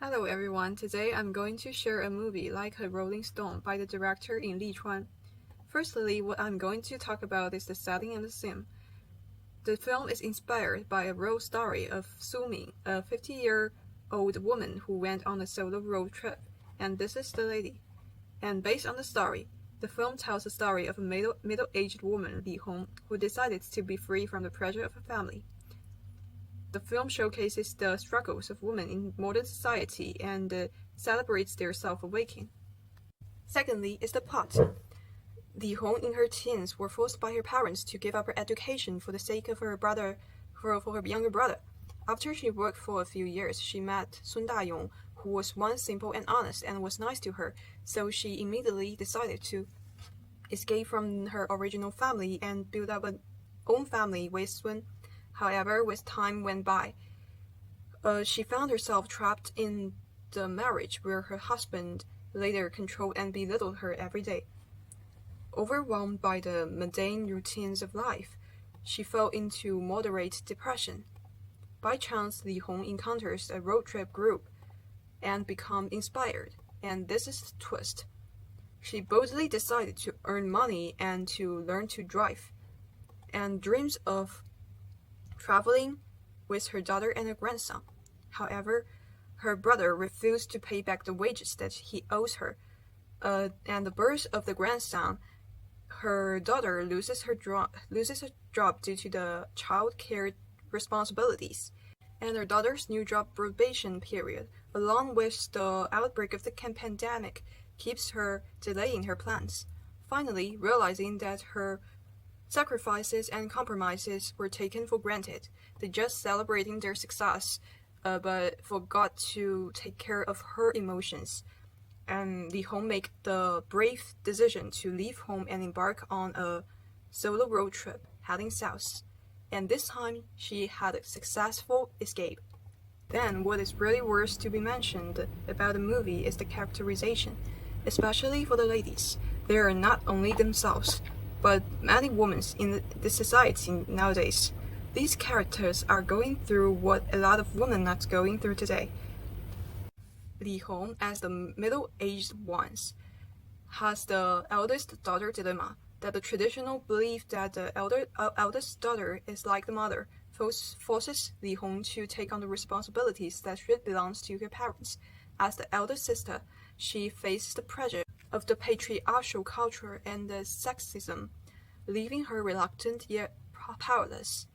Hello everyone, today I'm going to share a movie like a Rolling Stone by the director Yin Lichuan. Firstly, what I'm going to talk about is the setting and the theme. The film is inspired by a real story of Su Ming, a 50-year-old woman who went on a solo road trip, and this is the lady. And based on the story, the film tells the story of a middle-aged woman, Li Hong, who decided to be free from the pressure of her family. The film showcases the struggles of women in modern society and celebrates their self-awakening. Secondly is the plot. Li Hong in her teens were forced by her parents to give up her education for the sake of her brother, for her younger brother. After she worked for a few years, she met Sun Dayong, who was once simple and honest and was nice to her, so she immediately decided to escape from her original family and build up an own family with Sun. However, with time went by, she found herself trapped in the marriage where her husband later controlled and belittled her every day. Overwhelmed by the mundane routines of life, she fell into moderate depression. By chance, Li Hong encounters a road trip group and becomes inspired, and this is the twist. She boldly decided to earn money and to learn to drive, and dreams of traveling with her daughter and her grandson. However, her brother refused to pay back the wages that he owes her, and the birth of the grandson, her daughter loses her job due to the child care responsibilities, and her daughter's new job probation period, along with the outbreak of the pandemic, keeps her delaying her plans. Finally, realizing that her sacrifices and compromises were taken for granted, they just celebrating their success, but forgot to take care of her emotions. And Li Hong made the brave decision to leave home and embark on a solo road trip heading south. And this time, she had a successful escape. Then, what is really worth to be mentioned about the movie is the characterization, especially for the ladies. They are not only themselves, but many women in the society nowadays. These characters are going through what a lot of women are going through today. Li Hong, as the middle-aged ones, has the eldest daughter dilemma, that the traditional belief that the eldest daughter is like the mother forces Li Hong to take on the responsibilities that should belong to her parents. As the elder sister, she faces the pressure of the patriarchal culture and the sexism, leaving her reluctant yet powerless.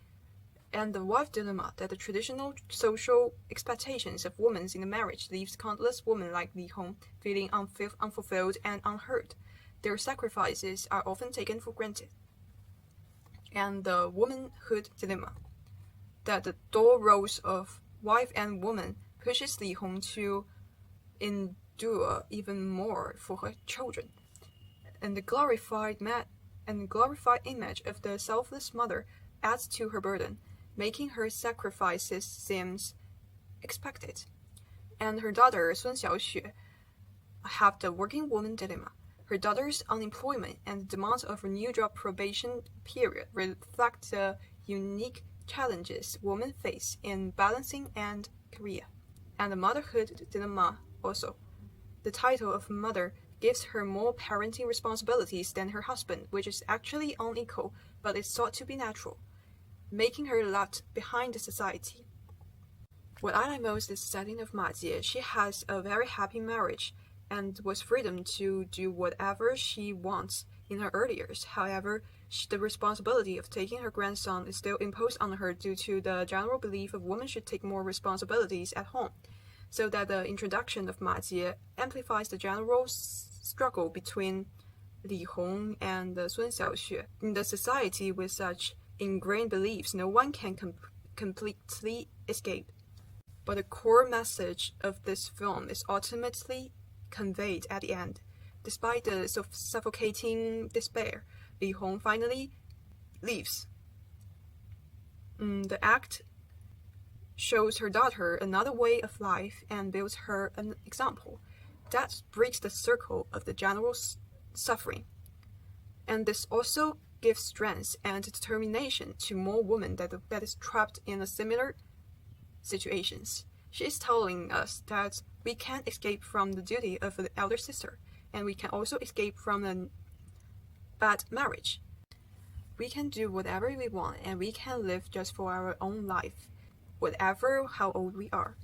And the wife dilemma, that the traditional social expectations of women in the marriage leaves countless women like Li Hong feeling unfulfilled and unheard. Their sacrifices are often taken for granted. And the womanhood dilemma, that the dual roles of wife and woman pushes Li Hong to endure even more for her children. And the glorified image of the selfless mother adds to her burden, making her sacrifices seem expected. And her daughter, Sun Xiaoxue, have the working woman dilemma. Her daughter's unemployment and the demands of her new job probation period reflect the unique challenges women face in balancing and career. And the motherhood dilemma also. The title of mother gives her more parenting responsibilities than her husband, which is actually unequal, but is thought to be natural, making her left behind the society. What I like most is the setting of Ma Jie. She has a very happy marriage and was freedom to do whatever she wants in her early years. However, the responsibility of taking her grandson is still imposed on her due to the general belief of women should take more responsibilities at home, so that the introduction of Ma Jie amplifies the general struggle between Li Hong and Sun Xiaoxue. In the society with such ingrained beliefs, no one can completely escape. But the core message of this film is ultimately conveyed at the end. Despite the suffocating despair, Li Hong finally leaves. The act shows her daughter another way of life and builds her an example that breaks the circle of the general suffering. And this also gives strength and determination to more women that is trapped in a similar situations. She is telling us that we can't escape from the duty of the elder sister, and we can also escape from a bad marriage. We can do whatever we want, and we can live just for our own life, whatever how old we are.